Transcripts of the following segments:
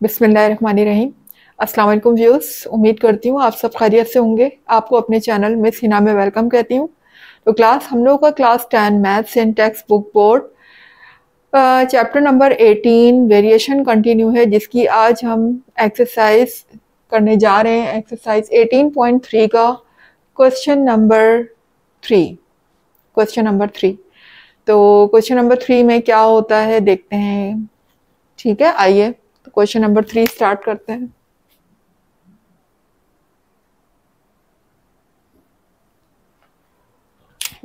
बिस्मिल्लाहिर्रहमानिर्रहीम। अस्सलाम वालेकुम व्यूअर्स, उम्मीद करती हूँ आप सब खैरियत से होंगे। आपको अपने चैनल मिस हिना में वेलकम कहती हूँ। तो क्लास हम लोग का क्लास 10 मैथ्स इन text book board chapter number 18 variation continue है, जिसकी आज हम एक्सरसाइज करने जा रहे हैं। एक्सरसाइज 18.3 का क्वेश्चन नंबर 3। तो क्वेश्चन नंबर 3 में क्या होता है देखते हैं। ठीक है, आइए तो क्वेश्चन नंबर 3 स्टार्ट करते हैं।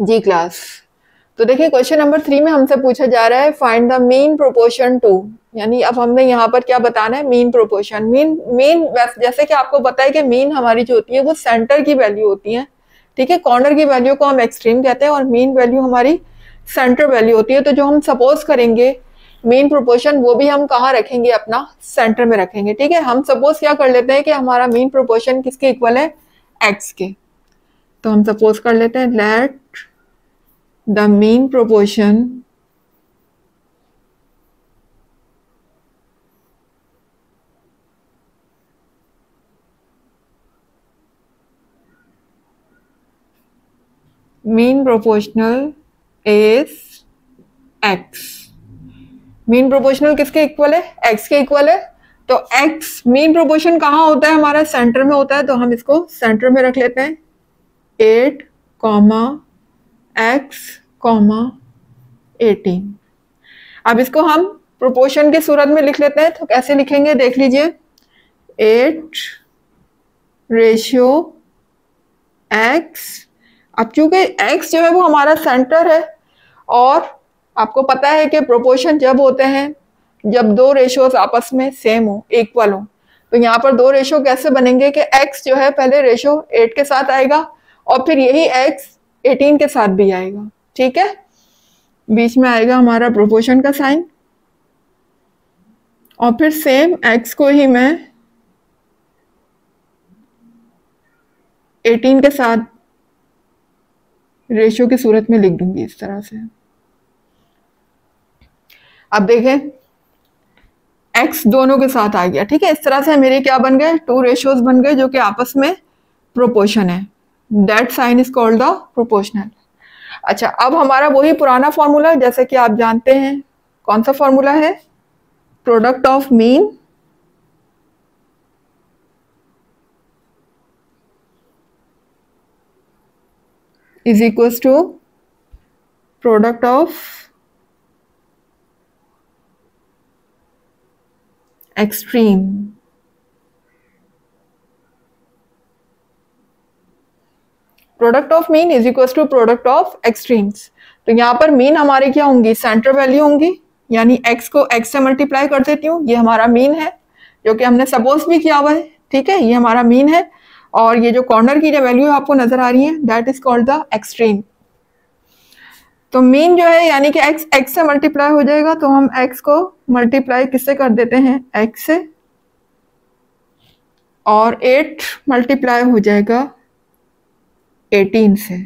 जी क्लास, तो देखिए क्वेश्चन नंबर 3 में हमसे पूछा जा रहा है find the mean proportion to, यानी अब हमने यहाँ पर क्या बताना है, मीन प्रोपोर्शन। मीन जैसे कि आपको पता है कि मीन हमारी जो होती है वो सेंटर की वैल्यू होती है। ठीक है, कॉर्नर की वैल्यू को हम एक्सट्रीम कहते हैं और मीन वैल्यू हमारी सेंटर वैल्यू होती है। तो जो हम सपोज करेंगे मीन प्रोपोर्शन, वो भी हम कहाँ रखेंगे, अपना सेंटर में रखेंगे। ठीक है, हम सपोज क्या कर लेते हैं कि हमारा मीन प्रोपोर्शन किसके इक्वल है, एक्स के। तो हम सपोज कर लेते हैं let the mean proportion mean proportional is x। Mean proportional किसके इक्वल है, x के इक्वल है। तो x मीन प्रोपोर्शन कहाँ होता है, हमारा सेंटर में होता है। तो हम इसको सेंटर में रख लेते हैं 8, x, 18। अब इसको हम प्रोपोर्शन की सूरत में लिख लेते हैं। तो कैसे लिखेंगे देख लीजिए, 8 रेशियो x। अब चूंकि x जो है वो हमारा सेंटर है और आपको पता है कि प्रोपोर्शन जब होते हैं जब दो रेशियोज आपस में सेम हो, इक्वल हो। तो यहाँ पर दो रेशियो कैसे बनेंगे कि x जो है पहले रेशियो 8 के साथ आएगा और फिर यही x 18 के साथ भी आएगा। ठीक है, बीच में आएगा हमारा प्रोपोर्शन का साइन और फिर सेम x को ही मैं 18 के साथ रेशियो की सूरत में लिख दूंगी इस तरह से। अब देखें x दोनों के साथ आ गया। ठीक है, इस तरह से मेरे क्या बन गए, टू रेशियोज बन गए जो कि आपस में प्रोपोर्शन है। That sign is called the proportional. अच्छा, अब हमारा वही पुराना फॉर्मूला जैसे कि आप जानते हैं, कौन सा फॉर्मूला है, product of mean is equal to product of extreme. Product of mean is equal to product of extremes. तो यहाँ पर मीन हमारे क्या होंगी, सेंटर वैल्यू होंगी, यानी x को x से मल्टीप्लाई कर देती हूँ। ये हमारा मीन है जो कि हमने सपोज भी किया हुआ है। ठीक है, ये हमारा मीन है और ये जो कॉर्नर की जो वैल्यू आपको नजर आ रही है that is called the extreme. तो मीन जो है यानी कि x से मल्टीप्लाई हो जाएगा। तो हम x को मल्टीप्लाई किससे कर देते हैं, x से, और 8 मल्टीप्लाई हो जाएगा 18 से।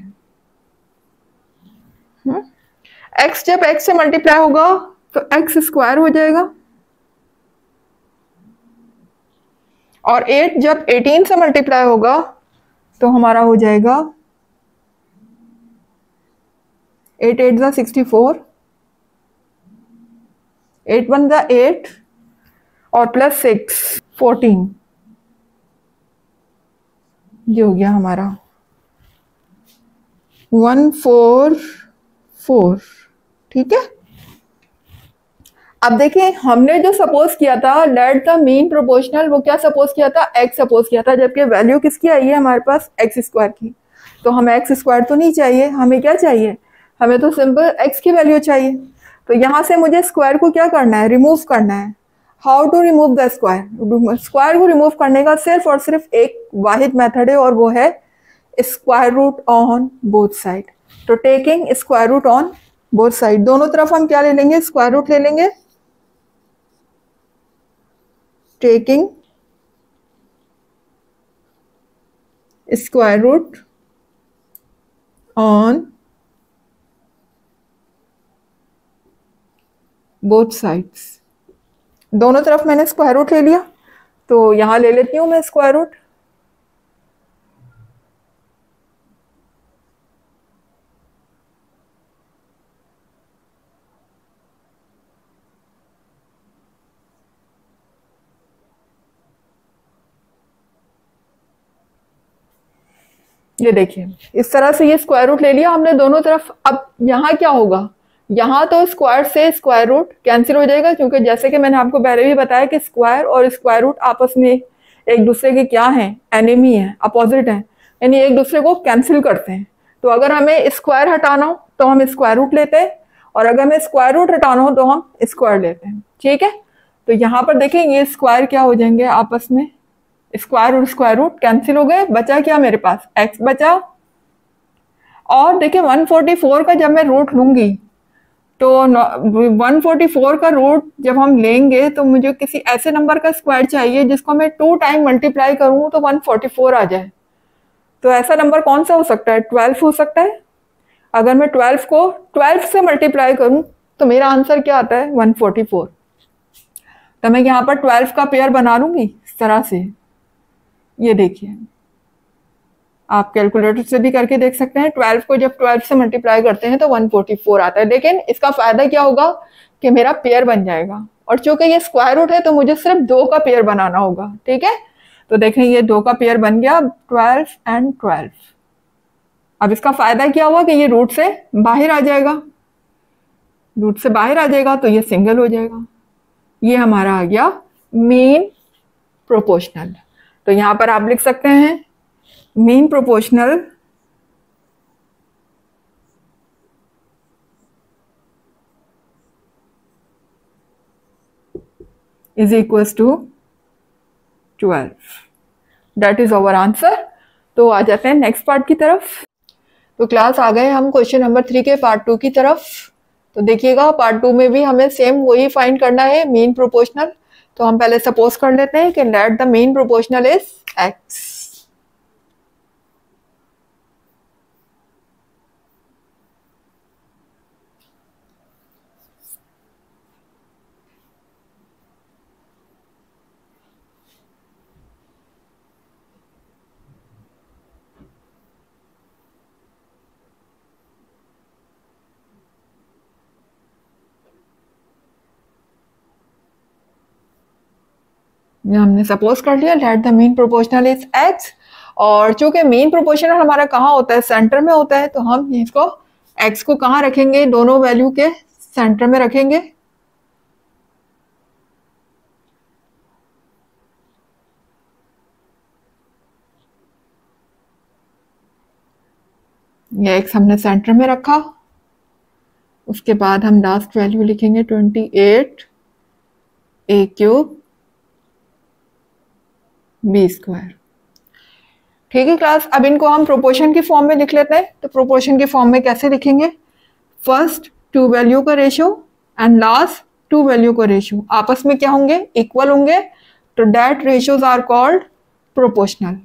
x जब x से मल्टीप्लाई होगा तो x स्क्वायर हो जाएगा और 8 जब 18 से मल्टीप्लाई होगा तो हमारा हो जाएगा 8 8 ज़ा 64, 8 1 ज़ा 8 और प्लस 6 14। ये हो गया हमारा 144। ठीक है, अब देखिए हमने जो सपोज किया था लेट द मीन प्रोपोर्शनल, वो क्या सपोज किया था, x सपोज किया था, जबकि वैल्यू किसकी आई है हमारे पास, x स्क्वायर की। तो हमें x स्क्वायर तो नहीं चाहिए, हमें क्या चाहिए, हमें तो सिंपल x की वैल्यू चाहिए। तो यहाँ से मुझे स्क्वायर को क्या करना है, रिमूव करना है। How to remove the square, square को रिमूव करने का सिर्फ और सिर्फ एक वाहिद मेथड है और वो है square root on both side. तो taking square root on both side, दोनों तरफ हम क्या ले लेंगे, स्क्वायर रूट ले लेंगे। Taking square root on both sides, दोनों तरफ मैंने स्क्वायर रूट ले लिया, तो यहाँ ले लेती हूँ मैं स्क्वायर रूट। ये देखिए इस तरह से ये स्क्वायर रूट ले लिया हमने दोनों तरफ। अब यहाँ क्या होगा, यहाँ तो स्क्वायर से स्क्वायर रूट कैंसिल हो जाएगा, क्योंकि जैसे कि मैंने आपको पहले भी बताया कि स्क्वायर और स्क्वायर रूट आपस में एक दूसरे के क्या हैं, एनिमी है, अपोजिट है, यानी एक दूसरे को कैंसिल करते हैं। तो अगर हमें स्क्वायर हटाना हो तो हम स्क्वायर रूट लेते हैं, और अगर हमें स्क्वायर रूट हटाना हो तो हम स्क्वायर लेते हैं। ठीक है, तो यहाँ पर देखें ये स्क्वायर क्या हो जाएंगे आपस में, स्क्वायर और स्क्वायर रूट कैंसिल हो गए, बचा क्या मेरे पास, एक्स बचा। और देखिए 144 का जब मैं रूट लूंगी तो 144 का रूट जब हम लेंगे तो मुझे किसी ऐसे नंबर का स्क्वायर चाहिए जिसको मैं 2 टाइम मल्टीप्लाई करूं तो 144 आ जाए। तो ऐसा नंबर कौन सा हो सकता है, 12 हो सकता है। अगर मैं 12 को 12 से मल्टीप्लाई करूं तो मेरा आंसर क्या आता है, 144। तो मैं यहाँ पर 12 का पेयर बना लूंगी इस तरह से। ये देखिए आप कैलकुलेटर से भी करके देख सकते हैं, 12 को जब 12 से मल्टीप्लाई करते हैं तो 144 आता है। लेकिन इसका फायदा क्या होगा कि मेरा पेयर बन जाएगा, और चूंकि ये स्क्वायर रूट है तो मुझे सिर्फ 2 का पेयर बनाना होगा। ठीक है, तो देखें ये 2 का पेयर बन गया, 12 एंड 12। अब इसका फायदा क्या हुआ कि ये रूट से बाहर आ जाएगा, रूट से बाहर आ जाएगा तो ये सिंगल हो जाएगा। ये हमारा आ गया मीन प्रोपोर्शनल। तो यहां पर आप लिख सकते हैं mean proportional is equals to 12। That is our answer. तो आ जाते हैं नेक्स्ट पार्ट की तरफ। तो क्लास आ गए हम क्वेश्चन नंबर 3 के पार्ट 2 की तरफ। तो देखिएगा पार्ट 2 में भी हमें सेम वही फाइंड करना है, मीन प्रोपोर्शनल। तो हम पहले सपोज कर लेते हैं कि let the mean proportional is x. हमने सपोज कर लिया let the mean proportional is x, और चूंकि मीन प्रोपोर्शनल हमारा कहाँ होता है, सेंटर में होता है, तो हम इसको एक्स को कहाँ रखेंगे, दोनों वैल्यू के सेंटर में रखेंगे। ये एक्स हमने सेंटर में रखा, उसके बाद हम लास्ट वैल्यू लिखेंगे 28 ए क्यूब बी स्क्वायर। ठीक है क्लास, अब इनको हम प्रोपोर्शन की फॉर्म में लिख लेते हैं। तो प्रोपोर्शन की फॉर्म में कैसे लिखेंगे, फर्स्ट 2 वैल्यू का रेशियो एंड लास्ट 2 वैल्यू का रेशियो आपस में क्या होंगे, इक्वल होंगे, तो that ratios are called proportional.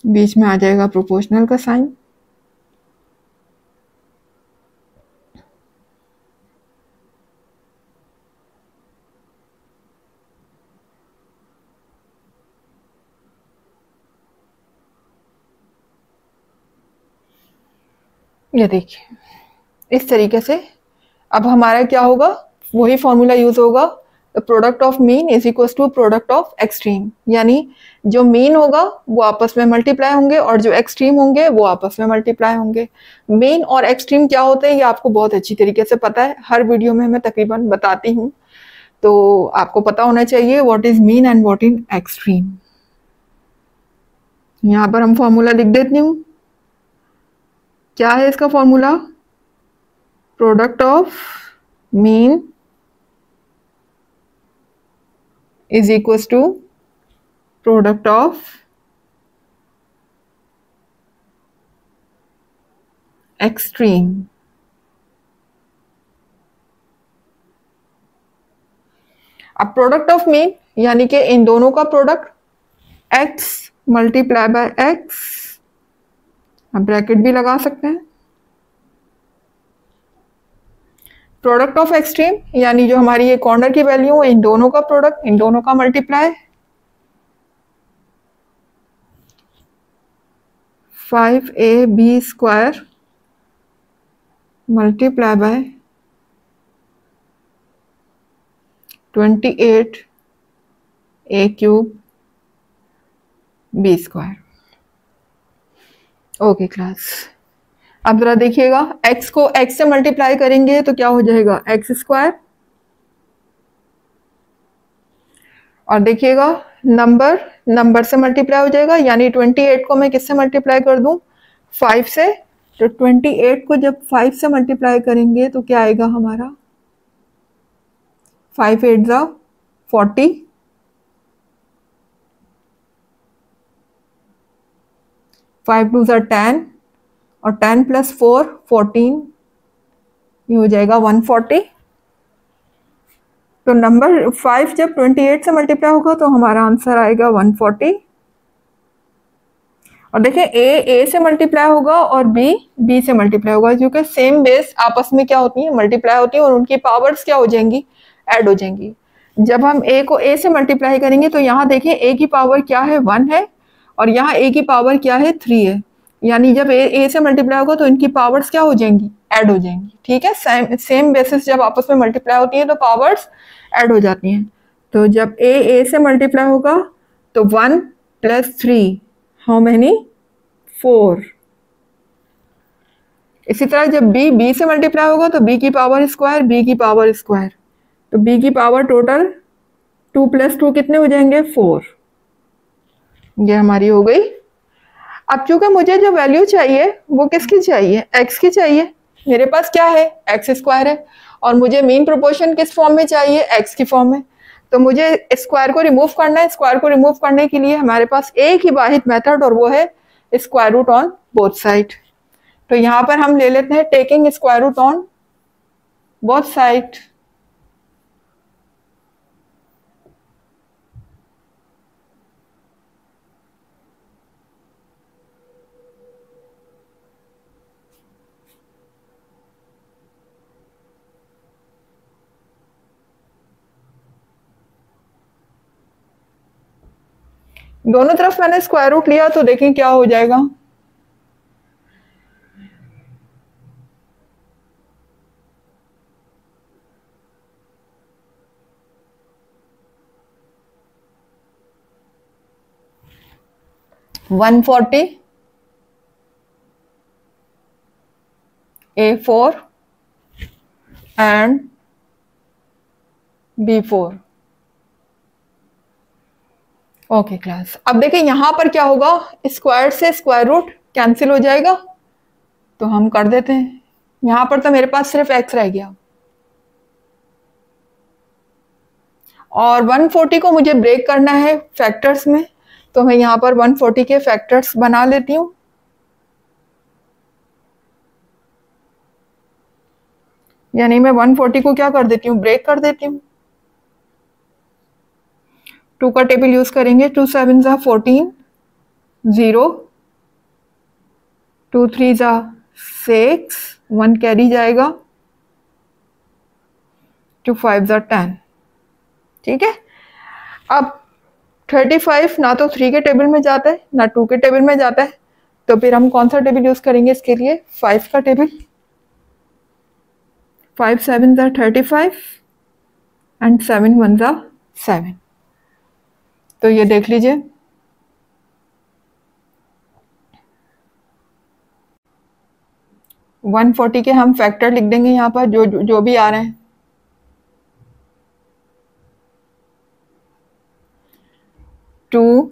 बीच में आ जाएगा प्रोपोर्शनल का साइन। ये देखिए इस तरीके से अब हमारा क्या होगा, वही फॉर्मूला यूज होगा, product of mean is equal to product of extreme. यानी जो मीन होगा वो आपस में मल्टीप्लाई होंगे और जो एक्सट्रीम होंगे वो आपस में मल्टीप्लाई होंगे। मीन और एक्सट्रीम क्या होते हैं ये आपको बहुत अच्छी तरीके से पता है, हर वीडियो में मैं तकरीबन बताती हूँ, तो आपको पता होना चाहिए what is mean and what is extreme. यहाँ पर हम फॉर्मूला लिख देती हूँ, क्या है इसका formula, product of mean is equals to product of extreme। अब प्रोडक्ट ऑफ मीन यानी कि इन दोनों का product x multiply by x, हम ब्रैकेट भी लगा सकते हैं। प्रोडक्ट ऑफ एक्सट्रीम यानी जो हमारी ये कॉर्नर की वैल्यू है, इन दोनों का प्रोडक्ट, इन दोनों का multiply. 5ab² multiply by 28a³ b²। Okay class, अब जरा देखिएगा, x को x से मल्टीप्लाई करेंगे तो क्या हो जाएगा, x²। और देखिएगा नंबर से मल्टीप्लाई हो जाएगा, यानी 28 को मैं किससे मल्टीप्लाई कर दूं, 5 से। तो 28 को जब 5 से मल्टीप्लाई करेंगे तो क्या आएगा हमारा, 5 8 जा 40, 5 2 जा 10, और 10 + 4 14, ये हो जाएगा 140। तो नंबर 5 जब 28 से मल्टीप्लाई होगा तो हमारा आंसर आएगा 140। और देखिए ए से मल्टीप्लाई होगा और बी से मल्टीप्लाई होगा, क्योंकि सेम बेस आपस में क्या होती है, मल्टीप्लाई होती है, और उनकी पावर्स क्या हो जाएंगी, ऐड हो जाएंगी। जब हम ए को ए से मल्टीप्लाई करेंगे तो यहाँ देखिए ए की पावर क्या है, 1 है, और यहाँ ए की पावर क्या है, 3 है। यानी जब ए से मल्टीप्लाई होगा तो इनकी पावर्स क्या हो जाएंगी, ऐड हो जाएंगी। ठीक है, सेम बेसिस जब आपस में मल्टीप्लाई होती है तो पावर्स ऐड हो जाती हैं। तो जब ए से मल्टीप्लाई होगा तो 1 + 3 हाउ मेनी, 4। इसी तरह जब बी से मल्टीप्लाई होगा तो बी की पावर स्क्वायर, बी की पावर स्क्वायर, तो बी की पावर टोटल 2 + 2 कितने हो जाएंगे, 4। ये हमारी हो गई। अब चूंकि मुझे जो वैल्यू चाहिए वो किसकी चाहिए, एक्स की चाहिए। मेरे पास क्या है, x² है, और मुझे मीन प्रोपोर्शन किस फॉर्म में चाहिए, x की फॉर्म में। तो मुझे स्क्वायर को रिमूव करना है। स्क्वायर को रिमूव करने के लिए हमारे पास एक ही वाहिद मेथड, और वो है square root on both side. तो यहाँ पर हम ले लेते हैं taking square root on both side. दोनों तरफ मैंने स्क्वायर रूट लिया, तो देखें क्या हो जाएगा, (140) A4 and B4। Okay class, अब देखिए यहां पर क्या होगा, स्क्वायर से स्क्वायर रूट कैंसिल हो जाएगा, तो हम कर देते हैं। यहां पर तो मेरे पास सिर्फ x रह गया, और 140 को मुझे ब्रेक करना है फैक्टर्स में, तो मैं यहां पर 140 के फैक्टर्स बना लेती हूँ। यानी मैं 140 को क्या कर देती हूँ, ब्रेक कर देती हूँ। 2 का टेबल यूज करेंगे, 2 7 जा 14, 0, 2 3 जा 6, 1 कैरी जाएगा, 2 5 जा 10। ठीक है, अब 35 ना तो 3 के टेबल में जाता है ना 2 के टेबल में जाता है, तो फिर हम कौन सा टेबल यूज करेंगे इसके लिए, 5 का टेबल। 5 7 जा 35 एंड 7 1 जा 7। तो ये देख लीजिए, वन 140 के हम फैक्टर लिख देंगे यहाँ पर, जो भी आ रहे हैं। 2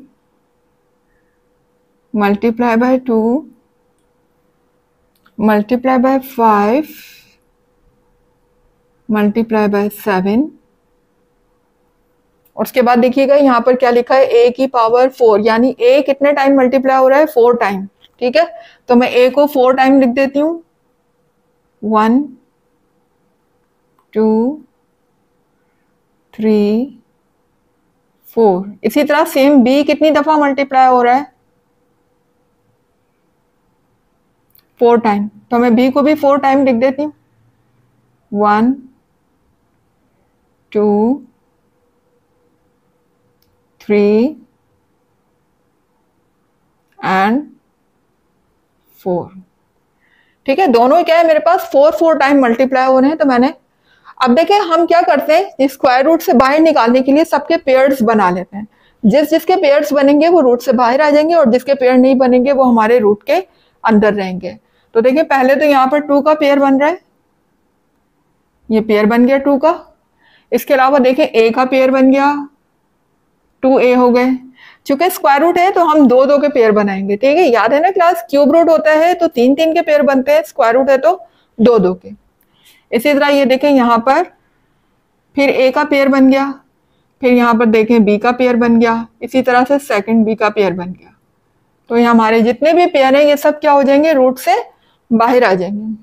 multiply by 2 multiply by 5 multiply by 7, और उसके बाद देखिएगा यहाँ पर क्या लिखा है, a की पावर 4, यानी a कितने टाइम मल्टीप्लाई हो रहा है, 4 टाइम। ठीक है, तो मैं a को 4 टाइम लिख देती हूँ, 1 2 3 4। इसी तरह सेम बी कितनी दफा मल्टीप्लाई हो रहा है? 4 टाइम। तो मैं बी को भी 4 टाइम लिख देती हूँ। 1 2 3 एंड 4। ठीक है, दोनों क्या है मेरे पास 4 टाइम मल्टीप्लाई हो रहे हैं। तो मैंने अब देखें हम क्या करते हैं, स्क्वायर रूट से बाहर निकालने के लिए सबके पेयर्स बना लेते हैं। जिस जिसके पेयर्स बनेंगे वो रूट से बाहर आ जाएंगे और जिसके पेयर नहीं बनेंगे वो हमारे रूट के अंदर रहेंगे। तो देखिए पहले तो यहाँ पर 2 का पेयर बन रहा है, ये पेयर बन गया 2 का। इसके अलावा देखें ए का पेयर बन गया, 2a हो गए। चूंकि स्क्वायर रूट है तो हम 2 के पेयर बनाएंगे। ठीक है, याद है ना क्लास, क्यूब रूट होता है तो 3 के पेयर बनते हैं, स्क्वायर रूट है तो 2 के। इसी तरह ये देखें यहाँ पर फिर ए का पेयर बन गया, फिर यहाँ पर देखें बी का पेयर बन गया, इसी तरह से सेकंड बी का पेयर बन गया। तो ये हमारे जितने भी पेयर हैं ये सब क्या हो जाएंगे, रूट से बाहर आ जाएंगे।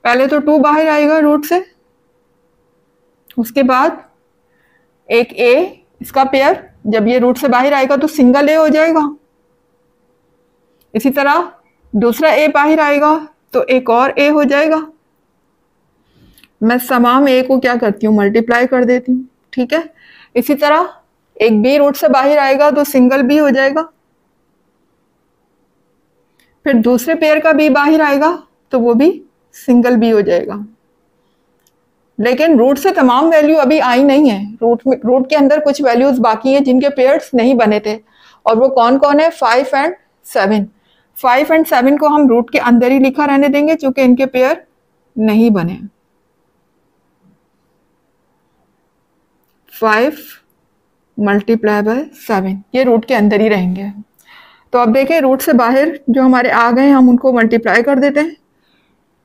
पहले तो 2 बाहर आएगा रूट से, उसके बाद एक ए, इसका पेयर जब ये रूट से बाहर आएगा तो सिंगल ए हो जाएगा। इसी तरह दूसरा ए बाहर आएगा तो एक और ए हो जाएगा। मैं तमाम ए को क्या करती हूँ, मल्टीप्लाई कर देती हूँ। ठीक है, इसी तरह एक बी रूट से बाहर आएगा तो सिंगल बी हो जाएगा। फिर दूसरे पेयर का बी बाहर आएगा तो वो भी सिंगल बी हो जाएगा। लेकिन रूट से तमाम वैल्यू अभी आई नहीं है, रूट के अंदर कुछ वैल्यूज बाकी हैं जिनके पेयर्स नहीं बने थे। और वो कौन कौन है, 5 एंड 7। 5 एंड 7 को हम रूट के अंदर ही लिखा रहने देंगे क्योंकि इनके पेयर नहीं बने। 5 मल्टीप्लाई बाय 7 ये रूट के अंदर ही रहेंगे। तो अब देखें रूट से बाहर जो हमारे आ गए हम उनको मल्टीप्लाई कर देते हैं।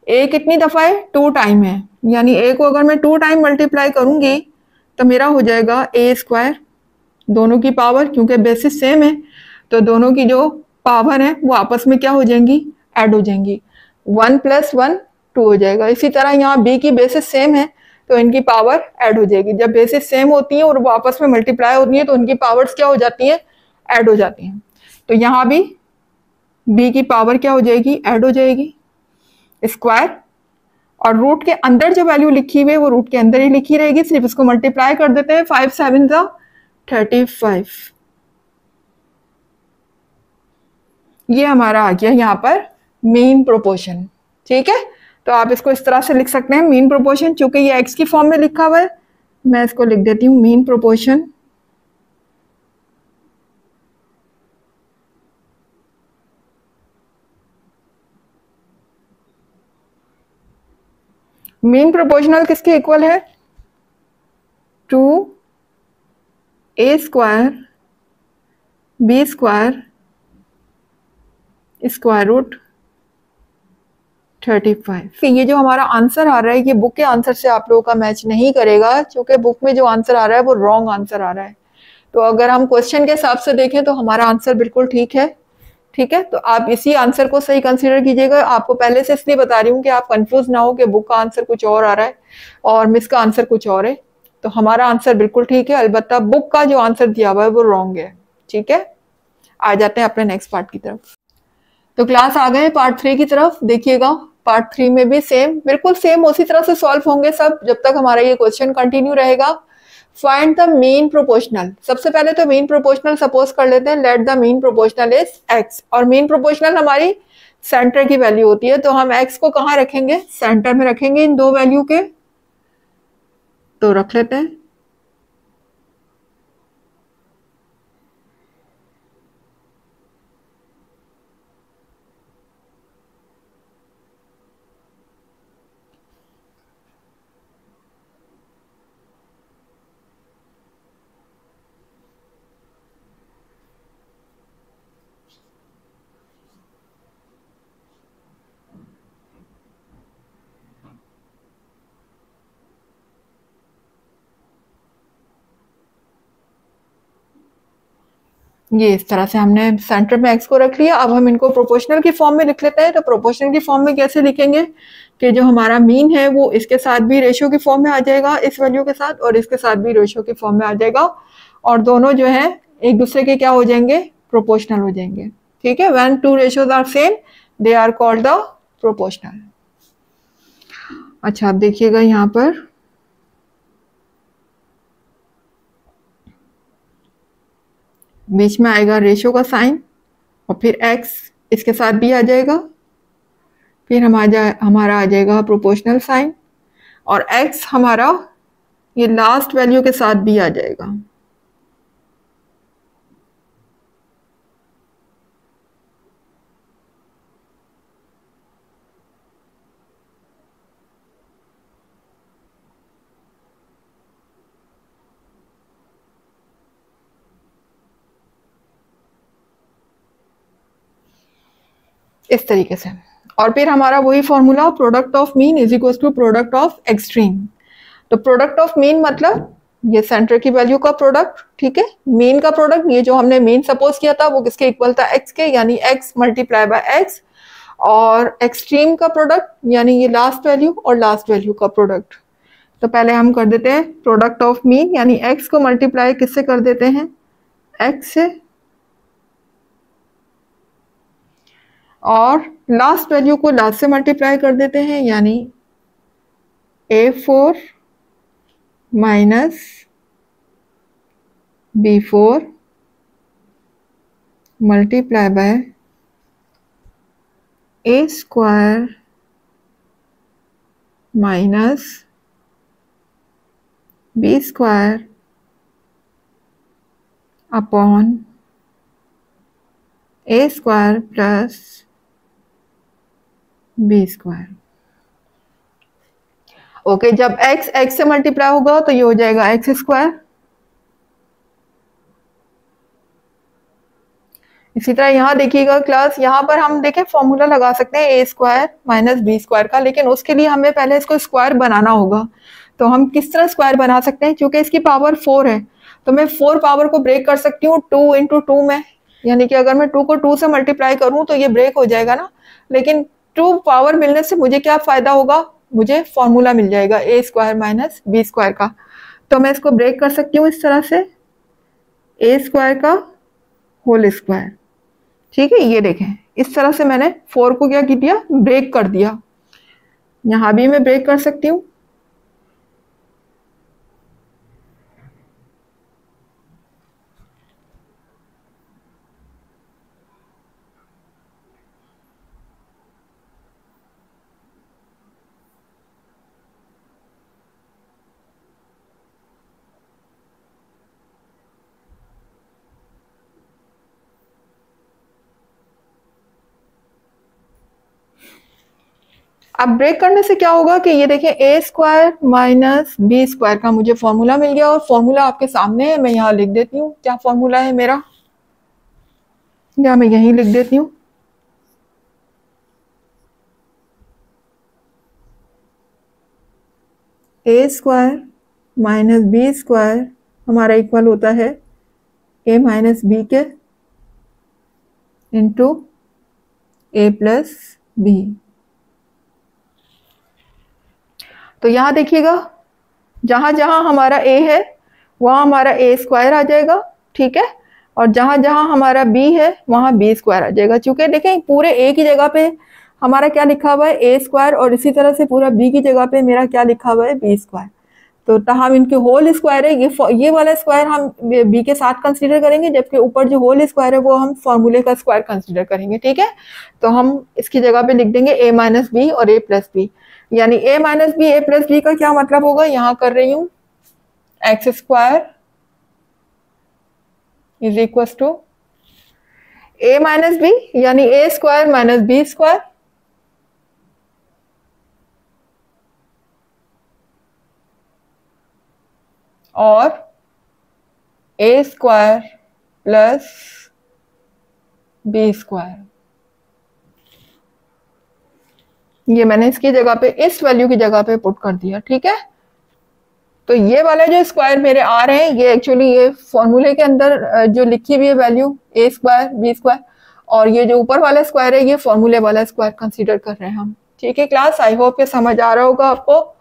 ए कितनी दफा है, 2 टाइम है, यानी ए को अगर मैं 2 टाइम मल्टीप्लाई करूंगी तो मेरा हो जाएगा ए स्क्वायर, दोनों की पावर, क्योंकि बेसिस सेम है तो दोनों की जो पावर है वो आपस में क्या हो जाएंगी, ऐड हो जाएंगी। 1 + 1 2 हो जाएगा। इसी तरह यहाँ बी की बेसिस सेम है तो इनकी पावर ऐड हो जाएगी। जब बेसिस सेम होती हैं और वो आपस में मल्टीप्लाई होती हैं तो उनकी पावर्स क्या हो जाती हैं, ऐड हो जाती हैं। तो यहाँ भी बी की पावर क्या हो जाएगी, ऐड हो जाएगी, स्क्वायर। और रूट के अंदर जो वैल्यू लिखी हुई है वो रूट के अंदर ही लिखी रहेगी, सिर्फ इसको मल्टीप्लाई कर देते हैं। 5 7 35। ये हमारा आ गया यहाँ पर मीन प्रोपोर्शन। ठीक है, तो आप इसको इस तरह से लिख सकते हैं मीन प्रोपोर्शन, चूंकि ये एक्स की फॉर्म में लिखा हुआ है मैं इसको लिख देती हूँ मीन प्रोपोर्शन। मीन प्रोपोर्शनल किसके इक्वल है, 2a square b square square root 35। ये जो हमारा आंसर आ रहा है ये बुक के आंसर से आप लोगों का मैच नहीं करेगा, क्योंकि बुक में जो आंसर आ रहा है वो रॉन्ग आंसर आ रहा है। तो अगर हम क्वेश्चन के हिसाब से देखें तो हमारा आंसर बिल्कुल ठीक है। ठीक है, तो आप इसी आंसर को सही कंसीडर कीजिएगा। आपको पहले से इसलिए बता रही हूँ कि आप कंफ्यूज ना हो कि बुक का आंसर कुछ और आ रहा है और मिस का आंसर कुछ और है। तो हमारा आंसर बिल्कुल ठीक है, अलबत्ता बुक का जो आंसर दिया हुआ है वो रॉन्ग है। ठीक है, आ जाते हैं अपने नेक्स्ट पार्ट की तरफ। तो क्लास आ गए पार्ट 3 की तरफ। देखिएगा पार्ट 3 में भी सेम, बिल्कुल सेम उसी तरह से सॉल्व होंगे सब जब तक हमारा ये क्वेश्चन कंटिन्यू रहेगा। Find the mean proportional. सबसे पहले तो मीन प्रोपोर्शनल सपोज कर लेते हैं, let the mean proportional is x. और मीन प्रोपोर्शनल हमारी सेंटर की वैल्यू होती है, तो हम एक्स को कहाँ रखेंगे, सेंटर में रखेंगे इन दो वैल्यू के। तो रख लेते हैं। ये इस तरह से हमने सेंटर में एक्स को रख लिया। अब हम इनको प्रोपोर्शनल की फॉर्म में लिख लेते हैं। तो प्रोपोर्शनल की फॉर्म में कैसे लिखेंगे कि जो हमारा मीन है वो इसके साथ भी रेशियो की फॉर्म में आ जाएगा, इस वैल्यू के साथ, और इसके साथ भी रेशियो की फॉर्म में आ जाएगा, और दोनों जो है एक दूसरे के क्या हो जाएंगे, प्रोपोर्शनल हो जाएंगे। ठीक है, when two ratios are same they are called the proportional. अच्छा, आप देखिएगा यहाँ पर बीच में आएगा रेशियो का साइन, और फिर एक्स इसके साथ भी आ जाएगा, फिर हमारा आ जाएगा प्रोपोर्शनल साइन, और एक्स हमारा ये लास्ट वैल्यू के साथ भी आ जाएगा। इस तरीके से। और फिर हमारा वही formula, product of mean is equal to product of extreme. तो प्रोडक्ट ऑफ मीन मतलब ये सेंटर की वैल्यू का प्रोडक्ट, ठीक है, मीन का प्रोडक्ट, ये जो हमने मीन सपोज किया था वो किसके इक्वल था, एक्स के, यानी एक्स मल्टीप्लाई बाय एक्स, और एक्सट्रीम का प्रोडक्ट यानी ये लास्ट वैल्यू और लास्ट वैल्यू का प्रोडक्ट। तो पहले हम कर देते हैं प्रोडक्ट ऑफ मीन, यानी एक्स को मल्टीप्लाई किससे कर देते हैं, एक्स से, और लास्ट वैल्यू को लास्ट से मल्टीप्लाई कर देते हैं, यानी A4 minus B4 multiply by A square minus B square upon A square plus B square. Okay, जब x x से मल्टीप्लाई होगा तो ये हो जाएगा एक्स स्क्वायर। इसी तरह यहाँ देखिएगा क्लास, यहाँ पर हम देखें फॉर्मूला लगा सकते हैं ए स्क्वायर माइनस बी स्क्वायर का, लेकिन उसके लिए हमें पहले इसको स्क्वायर बनाना होगा। तो हम किस तरह स्क्वायर बना सकते हैं, क्योंकि इसकी पावर 4 है तो मैं 4 पावर को ब्रेक कर सकती हूँ 2 इंटू 2 में, यानी कि अगर मैं 2 को 2 से मल्टीप्लाई करूँ तो ये ब्रेक हो जाएगा ना, लेकिन 2 पावर मिलने से मुझे क्या फायदा होगा, मुझे फॉर्मूला मिल जाएगा ए स्क्वायर माइनस बी स्क्वायर का। तो मैं इसको ब्रेक कर सकती हूँ इस तरह से, ए स्क्वायर का होल स्क्वायर। ठीक है, ये देखें इस तरह से मैंने 4 को क्या किया, ब्रेक कर दिया। यहां भी मैं ब्रेक कर सकती हूँ, अब ब्रेक करने से क्या होगा कि ये देखिए ए स्क्वायर माइनस बी स्क्वायर का मुझे फॉर्मूला मिल गया, और फॉर्मूला आपके सामने है, मैं यहाँ लिख देती हूँ क्या फॉर्मूला है मेरा, या मैं यहीं लिख देती हूँ, ए स्क्वायर माइनस बी स्क्वायर हमारा इक्वल होता है ए माइनस बी के इंटू ए प्लस बी। तो यहां देखिएगा जहां जहां हमारा a है वहां हमारा a स्क्वायर आ जाएगा, ठीक है, और जहां जहां हमारा b है वहां b स्क्वायर आ जाएगा। चूंकि देखें पूरे a की जगह पे हमारा क्या लिखा हुआ है, a स्क्वायर, और इसी तरह से पूरा b की जगह पे मेरा क्या लिखा हुआ है, b स्क्वायर। तो हम इनके होल स्क्वायर है, ये वाला स्क्वायर हम b के साथ कंसीडर करेंगे, जबकि ऊपर जो होल स्क्वायर है वो हम फॉर्मूले का स्क्वायर कंसीडर करेंगे। ठीक है, तो हम इसकी जगह पे लिख देंगे a माइनस बी और a प्लस बी, यानी a minus b a plus b का क्या मतलब होगा, यहां कर रही हूं x square is equal to a minus b, यानी a square minus b square, और a square plus b square. ये मैंने इसकी जगह पे, इस वैल्यू की जगह पे पुट कर दिया। ठीक है, तो ये वाला जो स्क्वायर मेरे आ रहे हैं ये एक्चुअली ये फॉर्मूले के अंदर जो लिखी हुई है वैल्यू ए स्क्वायर बी स्क्वायर, और ये जो ऊपर वाला स्क्वायर है ये फॉर्मूले वाला स्क्वायर कंसीडर कर रहे हैं हम। ठीक है क्लास, आई होप ये समझ आ रहा होगा आपको।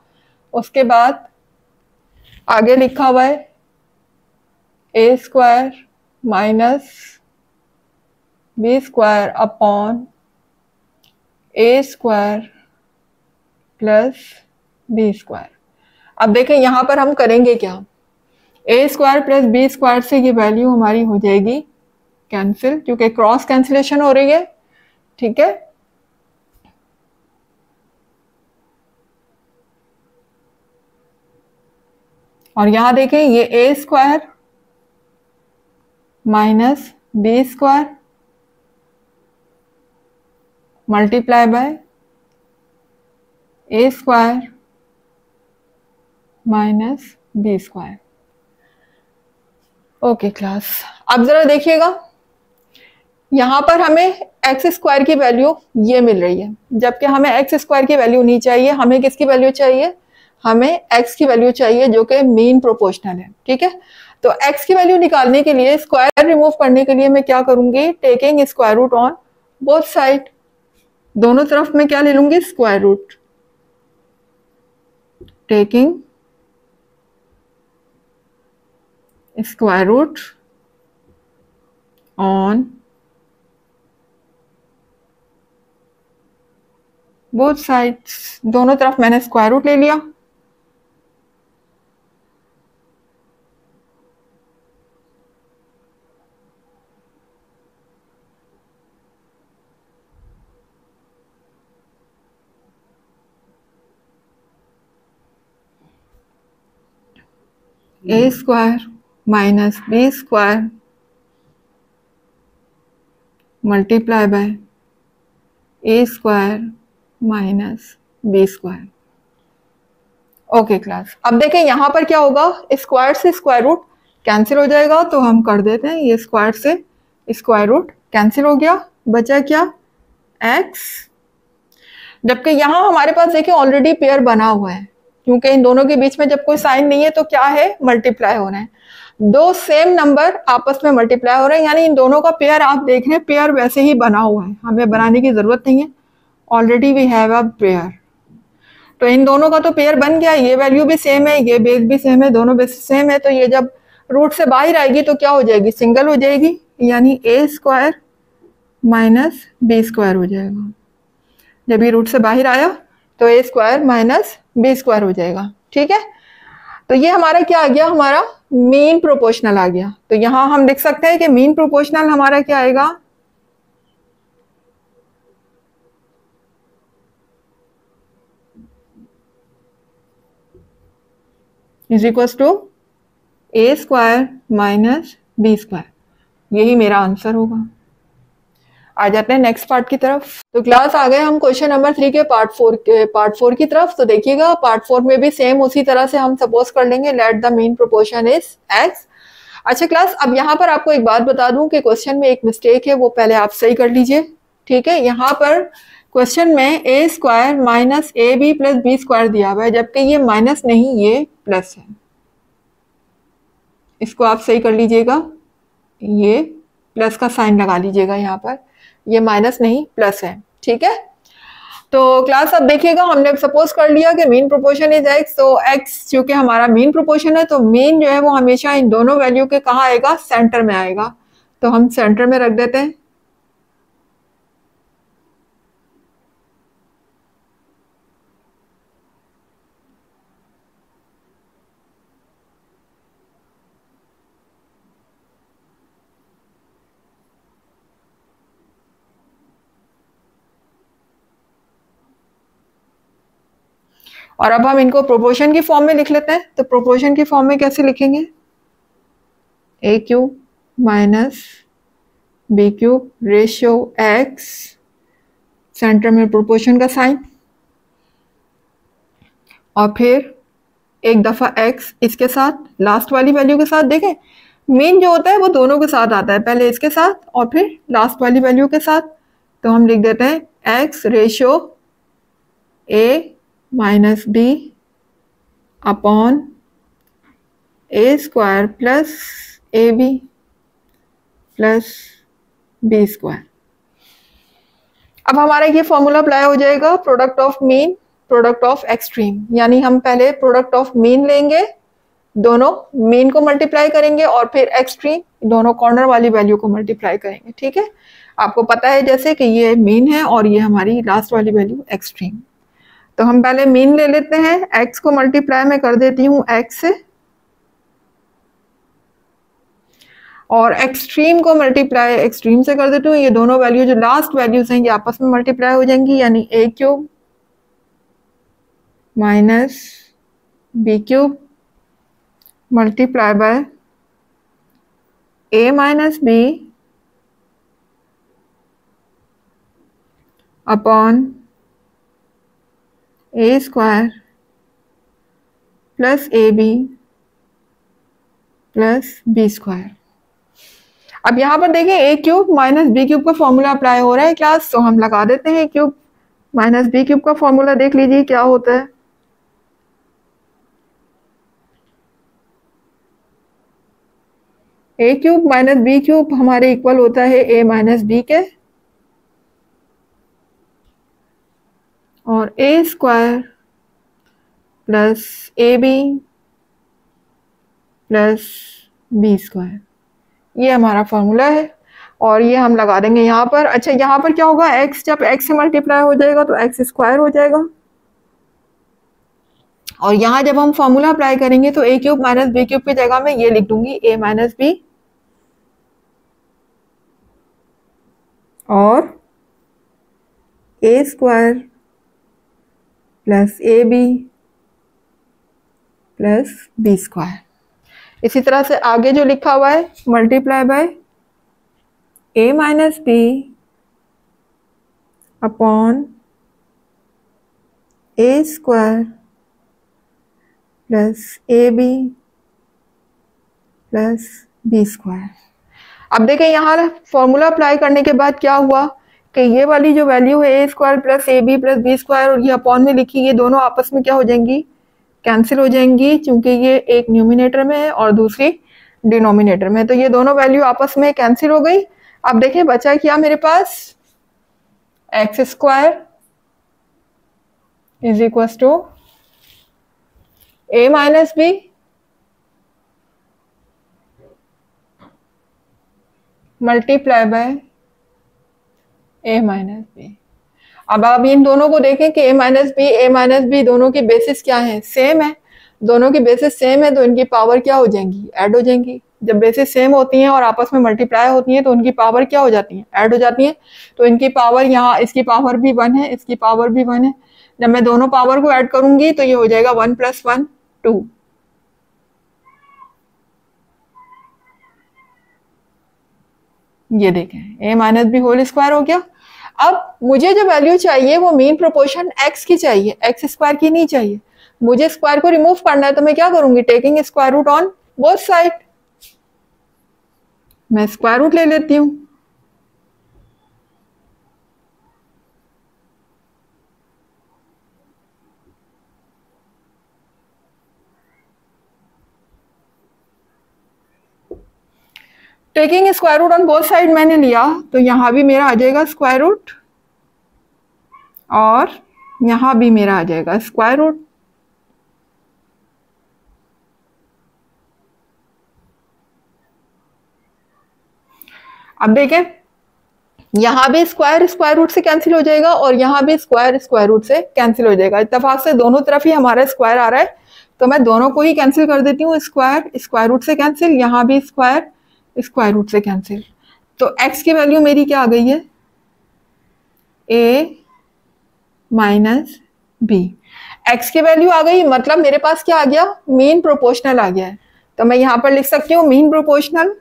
उसके बाद आगे लिखा हुआ है a square minus b square upon a square plus b square. अब देखें यहां पर हम करेंगे क्या, a square plus b square से ये वैल्यू हमारी हो जाएगी कैंसिल, क्योंकि क्रॉस कैंसिलेशन हो रही है। ठीक है, और यहां देखें ये a square minus b square multiply by a square minus b square. Okay class, अब जरा देखिएगा यहां पर हमें एक्स स्क्वायर की वैल्यू ये मिल रही है, जबकि हमें एक्स स्क्वायर की वैल्यू नहीं चाहिए, हमें किसकी वैल्यू चाहिए, हमें एक्स की वैल्यू चाहिए जो कि मीन प्रोपोर्शनल है। ठीक है, तो एक्स की वैल्यू निकालने के लिए, स्क्वायर रिमूव करने के लिए मैं क्या करूंगी, taking square root on both side, दोनों तरफ मैं क्या ले लूंगी, square root, taking square root on both sides, दोनों तरफ मैंने स्क्वायर रूट ले लिया। A square minus b square multiply by a square minus b square. Okay class, अब देखें यहां पर क्या होगा, स्क्वायर से स्क्वायर रूट कैंसिल हो जाएगा, तो हम कर देते हैं ये स्क्वायर से स्क्वायर रूट कैंसिल हो गया, बचा क्या x, जबकि यहां हमारे पास देखिए ऑलरेडी पेयर बना हुआ है, क्योंकि इन दोनों के बीच में जब कोई साइन नहीं है तो क्या है, मल्टीप्लाई हो रहे हैं, दो सेम नंबर आपस में मल्टीप्लाई हो रहे हैं, यानी इन दोनों का पेयर आप देख रहे हैं, पेयर वैसे ही बना हुआ है, हमें बनाने की जरूरत नहीं है, already we have a pair. तो इन दोनों का तो पेयर बन गया, ये वैल्यू भी सेम है, ये बेस भी सेम है, दोनों बेस सेम है, तो ये जब रूट से बाहर आएगी तो क्या हो जाएगी, सिंगल हो जाएगी, यानी ए स्क्वायर माइनस बी स्क्वायर हो जाएगा। जब ये रूट से बाहर आया तो ए स्क्वायर माइनस बी स्क्वायर हो जाएगा। ठीक है, तो ये हमारा क्या आ गया, हमारा मीन प्रोपोर्शनल आ गया। तो यहां हम लिख सकते हैं कि मीन प्रोपोर्शनल हमारा क्या आएगा, is equal to a square minus b square, यही मेरा आंसर होगा। आ जाते हैं नेक्स्ट पार्ट की तरफ। तो क्लास आ गए हम क्वेश्चन नंबर 3 के पार्ट 4 की तरफ। तो देखिएगा पार्ट 4 में भी सेम उसी तरह से हम सपोज कर लेंगे let the mean proportion is x. अच्छा क्लास, अब यहाँ पर आपको एक बात बता दूं कि क्वेश्चन में एक मिस्टेक है, वो पहले आप सही कर लीजिए। ठीक है, यहाँ पर क्वेश्चन में a square minus a b plus b square दिया हुआ है, जबकि ये माइनस नहीं ये प्लस है, इसको आप सही कर लीजिएगा, ये प्लस का साइन लगा लीजिएगा, यहाँ पर ये माइनस नहीं प्लस है। ठीक है, तो क्लास अब देखिएगा हमने सपोज कर लिया कि मीन प्रोपोर्शन इज एक्स, तो एक्स चूंकि हमारा मीन प्रोपोर्शन है तो मीन जो है वो हमेशा इन दोनों वैल्यू के कहाँ आएगा, सेंटर में आएगा, तो हम सेंटर में रख देते हैं। और अब हम इनको प्रोपोर्शन की फॉर्म में लिख लेते हैं। तो प्रोपोर्शन की फॉर्म में कैसे लिखेंगे, a cube minus b cube ratio x, centre में प्रोपोर्शन का साइन, और फिर एक दफा एक्स इसके साथ लास्ट वाली वैल्यू के साथ। देखें मीन जो होता है वो दोनों के साथ आता है, पहले इसके साथ और फिर लास्ट वाली वैल्यू के साथ। तो हम लिख देते हैं x ratio a minus b upon a square plus a b plus b square. अब हमारा ये फॉर्मूला अप्लाई हो जाएगा product of mean product of extreme, यानी हम पहले प्रोडक्ट ऑफ मीन लेंगे, दोनों मीन को मल्टीप्लाई करेंगे और फिर एक्सट्रीम दोनों कॉर्नर वाली वैल्यू को मल्टीप्लाई करेंगे। ठीक है, आपको पता है जैसे कि ये मीन है और ये हमारी लास्ट वाली वैल्यू एक्सट्रीम। तो हम पहले मीन ले लेते हैं, एक्स को मल्टीप्लाई मैं कर देती हूँ एक्स से और एक्सट्रीम को मल्टीप्लाई एक्सट्रीम से कर देती हूँ। ये दोनों वैल्यू जो लास्ट वैल्यूज हैं ये आपस में मल्टीप्लाई हो जाएंगी, यानी a cube minus b cube multiply by a minus b upon a square plus a b plus b square. अब यहाँ पर देखें a cube minus b cube का फॉर्मूला अप्लाई हो रहा है क्लास, तो हम लगा देते हैं a cube minus b cube का फॉर्मूला। देख लीजिए क्या होता है, a cube minus b cube हमारे इक्वल होता है ए माइनस बी के, और a square plus a b plus b square, ये हमारा फॉर्मूला है और ये हम लगा देंगे यहाँ पर। अच्छा, यहाँ पर क्या होगा, x जब x से मल्टीप्लाई हो जाएगा तो x स्क्वायर हो जाएगा, और यहाँ जब हम फॉर्मूला अप्लाई करेंगे तो ए क्यूब माइनस बी क्यूब की जगह में ये लिख दूंगी a माइनस बी और a square plus a b plus b square. इसी तरह से आगे जो लिखा हुआ है multiply by a minus b upon a square plus a b plus b square. अब देखें यहाँ फॉर्मूला अप्लाई करने के बाद क्या हुआ कि ये वाली जो वैल्यू है a square plus a b plus b square और ये अपॉन में लिखी, ये दोनों आपस में क्या हो जाएंगी, कैंसिल हो जाएंगी, क्योंकि ये एक न्यूमिनेटर में है और दूसरी डिनोमिनेटर में, तो ये दोनों वैल्यू आपस में कैंसिल हो गई। अब देखिए बचा क्या मेरे पास, x square is equal to a minus b multiply by a minus b. अब आप इन दोनों को देखें कि ए माइनस बी दोनों की बेसिस क्या है, सेम है, दोनों की बेसिस सेम है, तो इनकी पावर क्या हो जाएंगी, ऐड हो जाएंगी। जब बेसिस सेम होती हैं और आपस में मल्टीप्लाई होती हैं तो उनकी पावर क्या हो जाती है, ऐड हो जाती है। तो इनकी पावर यहाँ, इसकी पावर भी 1 है, इसकी पावर भी 1 है, जब मैं दोनों पावर को ऐड करूंगी तो ये हो जाएगा 1 + 1 2। ये देखें ए माइनस बी होल स्क्वायर हो गया। अब मुझे जो वैल्यू चाहिए वो मीन प्रोपोर्शन x की चाहिए, एक्स स्क्वायर की नहीं चाहिए। मुझे स्क्वायर को रिमूव करना है तो मैं क्या करूंगी, taking square root on both side, मैं स्क्वायर रूट ले लेती हूं। Taking square root on both side मैंने लिया, तो यहां भी मेरा आ जाएगा स्क्वायर रूट और यहां भी मेरा आ जाएगा स्क्वायर रूट। अब देखें यहां भी स्क्वायर स्क्वायर रूट से कैंसिल हो जाएगा और यहां भी स्क्वायर स्क्वायर रूट से कैंसिल हो जाएगा। इत्तेफाक से दोनों तरफ ही हमारा स्क्वायर आ रहा है, तो मैं दोनों को ही कैंसिल कर देती हूँ। स्क्वायर स्क्वायर रूट से कैंसिल, यहाँ भी स्क्वायर स्क्वायर रूट से कैंसिल, तो x की वैल्यू मेरी क्या आ गई है, a माइनस बी। x की वैल्यू आ गई, मतलब मेरे पास क्या आ गया, मीन प्रोपोर्शनल आ गया है। तो मैं यहां पर लिख सकती हूँ mean proportional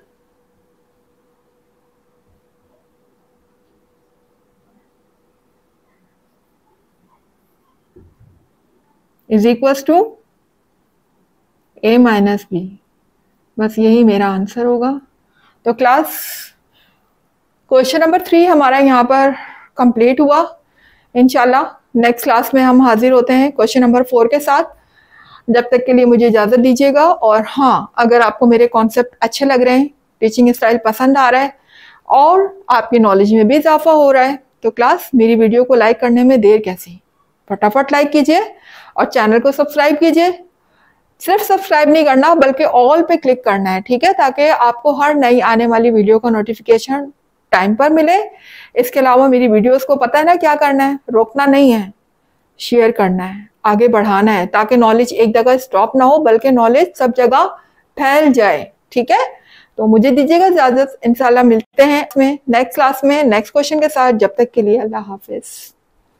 is equal to a minus b. बस यही मेरा आंसर होगा। तो क्लास क्वेश्चन नंबर 3 हमारा यहाँ पर कंप्लीट हुआ। इंशाल्लाह नेक्स्ट क्लास में हम हाजिर होते हैं क्वेश्चन नंबर 4 के साथ। जब तक के लिए मुझे इजाज़त दीजिएगा। और हाँ, अगर आपको मेरे कॉन्सेप्ट अच्छे लग रहे हैं, टीचिंग स्टाइल पसंद आ रहा है और आपकी नॉलेज में भी इजाफा हो रहा है, तो क्लास मेरी वीडियो को लाइक करने में देर कैसी, फटाफट लाइक कीजिए और चैनल को सब्सक्राइब कीजिए। सिर्फ सब्सक्राइब नहीं करना बल्कि ऑल पे क्लिक करना है, ठीक है, ताकि आपको हर नई आने वाली वीडियो का नोटिफिकेशन टाइम पर मिले। इसके अलावा मेरी वीडियोस को पता है ना क्या करना है, रोकना नहीं है, शेयर करना है, आगे बढ़ाना है, ताकि नॉलेज एक जगह स्टॉप ना हो बल्कि नॉलेज सब जगह फैल जाए, ठीक है। तो मुझे दीजिएगा इजाजत, इंशाल्लाह मिलते हैं इसमें नेक्स्ट क्लास में नेक्स्ट क्वेश्चन के साथ। जब तक के लिए अल्लाह हाफिज।